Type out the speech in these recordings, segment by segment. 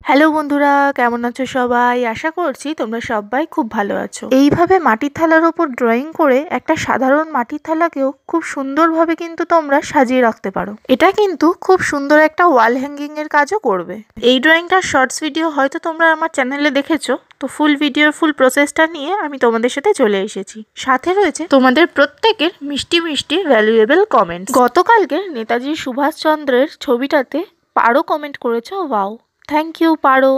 Hello বন্ধুরা, কেমন আছো সবাই? আশা করছি তোমরা সবাই খুব ভালো আছো। এইভাবে মাটির থালার ওপর ড্রয়িং করে একটা সাধারণ মাটির থালাকেও খুব সুন্দরভাবে কিন্তু তোমরা সাজিয়ে রাখতে পারো। এটা কিন্তু খুব সুন্দর একটা ওয়াল হ্যাঙ্গিং এর কাজও করবে। এই ড্রয়িংটার শর্টস ভিডিও হয়তো তোমরা আমার চ্যানেলে দেখেছো, তো ফুল ভিডিওর ফুল প্রসেসটা নিয়ে আমি তোমাদের সাথে চলে এসেছি। সাথে রয়েছে তোমাদের প্রত্যেকের মিষ্টি মিষ্টি ভ্যালুয়েবল কমেন্টস। গতকালকে নেতাজি সুভাষচন্দ্রের ছবিটাতে পারো কমেন্ট করেছো wow, thank you Paro.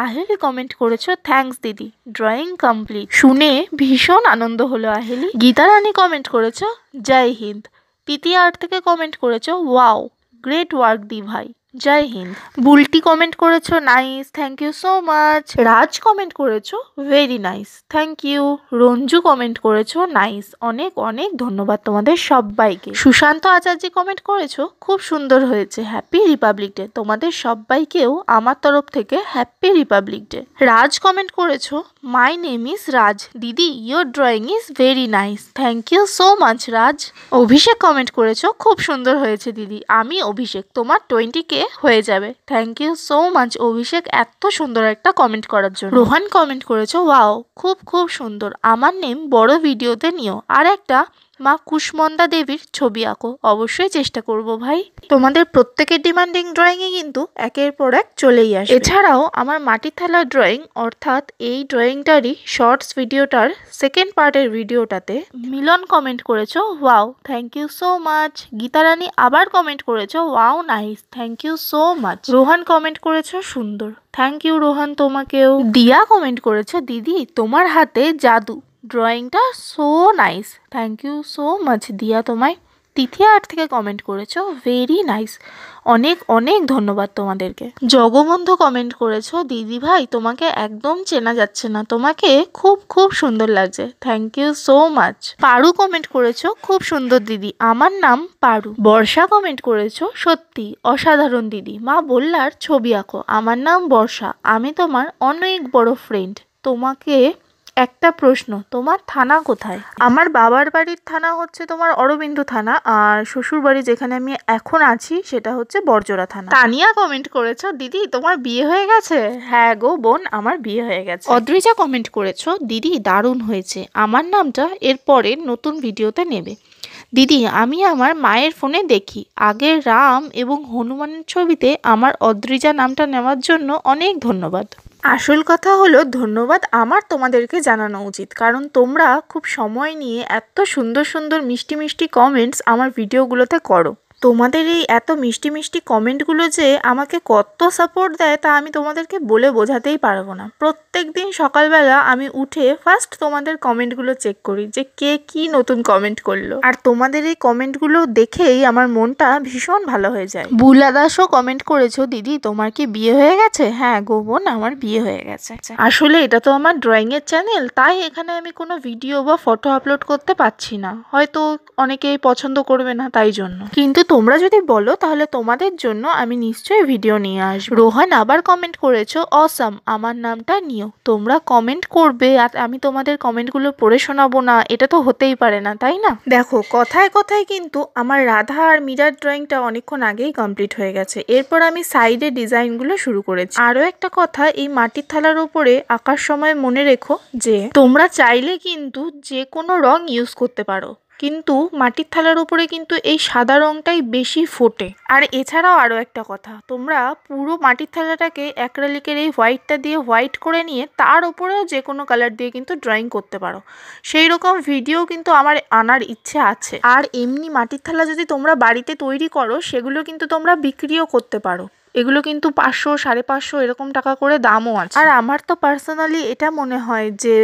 Aheli comment করেছো থ্যাঙ্কস দিদি, ড্রয়িং কমপ্লিট। শুনে ভীষণ আনন্দ হলো আহেলি। গীতা রানী কমেন্ট করেছো জয় হিন্দ। প্রীতি আর্ট থেকে কমেন্ট করেছো ওয়াও, গ্রেট ওয়ার্ক দি ভাই, জয় হিন্দ। বুলটি কমেন্ট করেছো nice, thank you so much. Raj comment করেছো very nice, thank you. Ranju comment করেছো নাইস, অনেক অনেক ধন্যবাদ তোমাদের সবাইকে। সুশান্ত আচার্য কমেন্ট করেছো খুব সুন্দর হয়েছে, হ্যাপি রিপাবলিক ডে। তোমাদের সবাইকেও আমার তরফ থেকে happy republic day. Raj comment করেছো মাই নেম ইজ রাজ দিদি, your drawing is very nice, thank you so much Raj. Abhishek comment করেছো খুব সুন্দর হয়েছে দিদি, আমি অভিষেক, তোমার 20K হয়ে যাবে, থ্যাংক ইউ সো মাচ অভিষেক এত সুন্দর একটা কমেন্ট করার জন্য। রোহান কমেন্ট করেছো ওয়াও, খুব খুব সুন্দর, আমার নেম বড় ভিডিওতে নিও, আর একটা মা কুষ্মন্দা দেবীর ছবি আঁকো, অবশ্যই চেষ্টা করব ভাই। তোমাদের প্রত্যেকের ডিমান্ডিং ড্রয়িংয়ে কিন্তু একের পর এক চলেই আসে। এছাড়াও আমার মাটির থালার ড্রয়িং অর্থাৎ এই ড্রয়িংটারই শর্টস ভিডিওটার সেকেন্ড পার্টের ভিডিওটাতে মিলন কমেন্ট করেছো wow, thank you so much. Geeta Rani আবার কমেন্ট করেছো wow nice, thank you so much. Rohan comment করেছো সুন্দর, থ্যাংক ইউ রোহান তোমাকেও। দিয়া কমেন্ট করেছো দিদি তোমার হাতে জাদু, ড্রয়িংটা so nice, thank you so much Dia তোমায়। তিথি আর্ট থেকে কমেন্ট করেছো ভেরি নাইস, অনেক অনেক ধন্যবাদ তোমাদেরকে। জগবন্ধু কমেন্ট করেছো দিদি ভাই তোমাকে একদম চেনা যাচ্ছে না, তোমাকে খুব খুব সুন্দর লাগছে, thank you so much. Paru comment করেছো খুব সুন্দর দিদি, আমার নাম পারু। বর্ষা কমেন্ট করেছো সত্যি অসাধারণ দিদি, মা বললার ছবি আঁকো, আমার নাম বর্ষা, আমি তোমার অনেক বড় ফ্রেন্ড। তোমাকে একটা প্রশ্ন, তোমার থানা কোথায়? আমার বাবার বাড়ির থানা হচ্ছে তোমার অরবিন্দ থানা, আর শ্বশুর বাড়ি যেখানে আমি এখন আছি সেটা হচ্ছে বরজোড়া থানা। তানিয়া কমেন্ট করেছো দিদি তোমার বিয়ে হয়ে গেছে? হ্যাঁ গো বোন, আমার বিয়ে হয়ে গেছে। অদ্রিজা কমেন্ট করেছো দিদি দারুণ হয়েছে, আমার নামটা এরপরে নতুন ভিডিওতে নেবে দিদি, আমি আমার মায়ের ফোনে দেখি, আগের রাম এবং হনুমানের ছবিতে আমার অদ্রিজা নামটা নেওয়ার জন্য অনেক ধন্যবাদ। আসল কথা হলো ধন্যবাদ আমার তোমাদেরকে জানানো উচিত, কারণ তোমরা খুব সময় নিয়ে এত সুন্দর সুন্দর মিষ্টি মিষ্টি কমেন্টস আমার ভিডিওগুলোতে করো। তোমাদের এই এত মিষ্টি মিষ্টি কমেন্টগুলো যে আমাকে কত সাপোর্ট দেয় তা আমি তোমাদেরকে বলে বোঝাতেই পারবো না। প্রত্যেক দিন সকালবেলা আমি উঠে ফার্স্ট তোমাদের কমেন্টগুলো চেক করি যে কে কি নতুন কমেন্ট করলো, আর তোমাদের এই কমেন্টগুলো দেখেই আমার মনটা ভীষণ ভালো হয়ে যায়। বুলা দাসও কমেন্ট করেছো দিদি তোমার কি বিয়ে হয়ে গেছে? হ্যাঁ গো বোন, আমার বিয়ে হয়ে গেছে। আসলে এটা তো আমার ড্রয়িংয়ের চ্যানেল, তাই এখানে আমি কোনো ভিডিও বা ফটো আপলোড করতে পারছি না, হয়তো অনেকেই পছন্দ করবে না তাই জন্য, কিন্তু তোমরা যদি বলো তাহলে তোমাদের জন্য আমি নিশ্চয়ই ভিডিও নিয়ে আসবো। রোহান আবার কমেন্ট করেছো অসাম, আমার নামটা নিও। তোমরা কমেন্ট করবে আর আমি তোমাদের কমেন্টগুলো পড়ে শোনাবো না, এটা তো হতেই পারে না তাই না? দেখো কথায় কথায় কিন্তু আমার রাধা আর মীরার ড্রয়িংটা অনেকক্ষণ আগেই কমপ্লিট হয়ে গেছে, এরপর আমি সাইডে ডিজাইনগুলো শুরু করেছি। আরও একটা কথা, এই মাটির থালার উপরে আঁকার সময় মনে রেখো যে তোমরা চাইলে কিন্তু যে কোনো রং ইউজ করতে পারো, কিন্তু মাটির থালার উপরে কিন্তু এই সাদা রংটাই বেশি ফোটে। আর এছাড়াও আরও একটা কথা, তোমরা পুরো মাটির থালাটাকে অ্যাক্রিলিকের এই হোয়াইটটা দিয়ে হোয়াইট করে নিয়ে তার উপরেও যে কোনো কালার দিয়ে কিন্তু ড্রয়িং করতে পারো, সেই রকম ভিডিও কিন্তু আমার আনার ইচ্ছে আছে। আর এমনি মাটির থালা যদি তোমরা বাড়িতে তৈরি করো সেগুলো কিন্তু তোমরা বিক্রিও করতে পারো, এগুলো কিন্তু 500, 550 এরকম টাকা করে দামও আছে। আর আমার তো পার্সোনালি এটা মনে হয় যে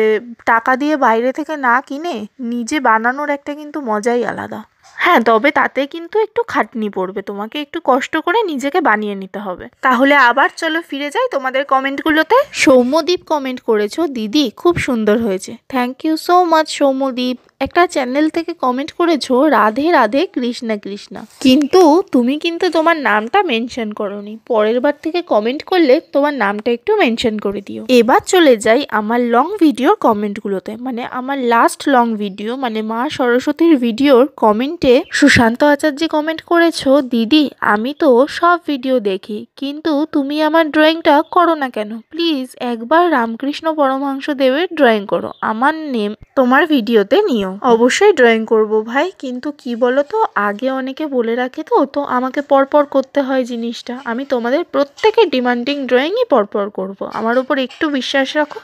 টাকা দিয়ে বাইরে থেকে না কিনে নিজে বানানোর একটা কিন্তু মজাই আলাদা। হ্যাঁ, তবে তাতে কিন্তু একটু খাটনি পড়বে, তোমাকে একটু কষ্ট করে নিজেকে বানিয়ে নিতে হবে। তাহলে আবার চলো ফিরে যাই তোমাদের কমেন্টগুলোতে। সৌম্যদীপ কমেন্ট করেছো দিদি খুব সুন্দর হয়েছে, thank you so much Soumyadeep. একটা চ্যানেল থেকে কমেন্ট করেছো রাধে রাধে কৃষ্ণা কৃষ্ণা, কিন্তু তুমি কিন্তু তোমার নামটা মেনশন করোনি, পরের বার থেকে কমেন্ট করলে তোমার নামটা একটু মেনশন করে দিও। এবার চলে যাই আমার লং ভিডিওর কমেন্টগুলোতে, মানে আমার লাস্ট লং ভিডিও মানে মা সরস্বতীর ভিডিওর কমেন্ট কমেন্টে সুশান্ত আচার্য কমেন্ট করেছো, দিদি আমি তো সব ভিডিও দেখি কিন্তু তুমি আমার ড্রয়িংটা করো না কেন? প্লিজ একবার রামকৃষ্ণ পরমহংস দেবের ড্রয়িং করো, আমার নেম তোমার ভিডিওতে নিও। অবশ্যই ড্রয়িং করব ভাই, কিন্তু কি বলো তো, আগে অনেকে বলে রাখে তো আমাকে পরপর করতে হয় জিনিসটা। আমি তোমাদের প্রত্যেকের ডিমান্ডিং ড্রয়িংই পরপর করব। আমার উপর একটু বিশ্বাস রাখো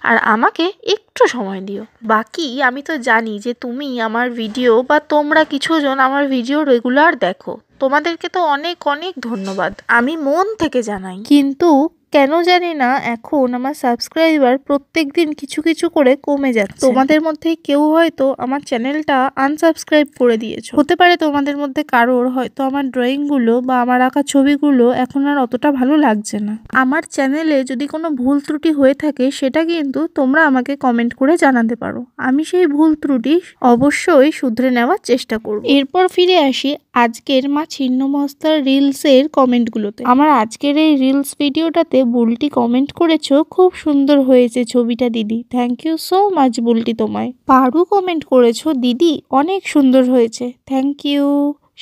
আর আমাকে একটু সময় দিও। বাকি আমি তো জানি যে তুমি আমার ভিডিও বা তোমরা কিছুজন আমার ভিডিও রেগুলার দেখো, তোমাদেরকে তো অনেক অনেক ধন্যবাদ, আমি মন থেকে জানাই। কিন্তু কেন জানি না এখন আমার সাবস্ক্রাইবার প্রত্যেক দিন কিছু কিছু করে কমে যাচ্ছে। তোমাদের মধ্যে কেউ হয়তো আমার চ্যানেলটা আনসাবস্ক্রাইব করে দিয়েছো। হতে পারে তোমাদের মধ্যে কারোর হয়তো আমার ড্রয়িংগুলো বা আমার আঁকা ছবিগুলো এখন আর অতটা ভালো লাগছে না। আমার চ্যানেলে যদি কোনো ভুল ত্রুটি হয়ে থাকে সেটা কিন্তু তোমরা আমাকে কমেন্ট করে জানাতে পারো, আমি সেই ভুল ত্রুটি অবশ্যই শুধরে নেওয়ার চেষ্টা করব। এরপর ফিরে আসি আজকের মা ছিন্নমস্তার রিলসের কমেন্টগুলোতে। আমার আজকের এই রিলস ভিডিওটাতে বুলটি কমেন্ট করেছো, খুব সুন্দর হয়েছে ছবিটা দিদি, thank you so much Bulti তোমায়। পারু কমেন্ট করেছো, দিদি অনেক সুন্দর হয়েছে, থ্যাংক ইউ।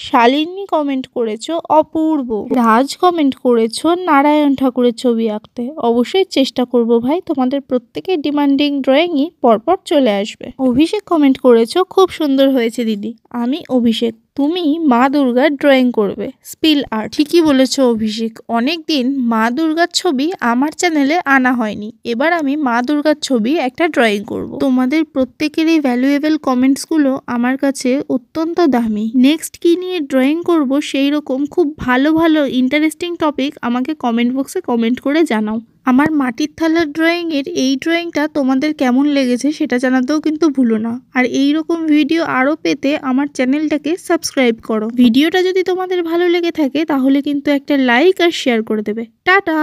শালিনী কমেন্ট করেছো, অপূর্ব। রাজ কমেন্ট করেছো, নারায়ণ ঠাকুরের ছবি আঁকতে, অবশ্যই চেষ্টা করব ভাই, তোমাদের প্রত্যেকের ডিমান্ডিং ড্রয়িংই পরপর চলে আসবে। অভিষেক কমেন্ট করেছো, খুব সুন্দর হয়েছে দিদি, আমি অভিষেক, তুমি মা দুর্গার ড্রয়িং করবে, স্পিল আর্ট। ঠিকই বলেছো অভিষেক, অনেক দিন মা দুর্গার ছবি আমার চ্যানেলে আনা হয়নি, এবার আমি মা দুর্গার ছবি একটা ড্রয়িং করব। তোমাদের প্রত্যেকের এই ভ্যালুয়েবল কমেন্টসগুলো আমার কাছে অত্যন্ত দামি। নেক্সট কি নিয়ে ড্রয়িং করব সেই রকম খুব ভালো ভালো ইন্টারেস্টিং টপিক আমাকে কমেন্ট বক্সে কমেন্ট করে জানাও। আমার মাটির থালার ড্রয়িংয়ের এই ড্রয়িংটা তোমাদের কেমন লেগেছে সেটা জানাতেও কিন্তু ভুলো না। আর এই রকম ভিডিও আরও পেতে আমার চ্যানেলটাকে সাবস্ক্রাইব করো। ভিডিওটা যদি তোমাদের ভালো লেগে থাকে তাহলে কিন্তু একটা লাইক আর শেয়ার করে দেবে। টাটা।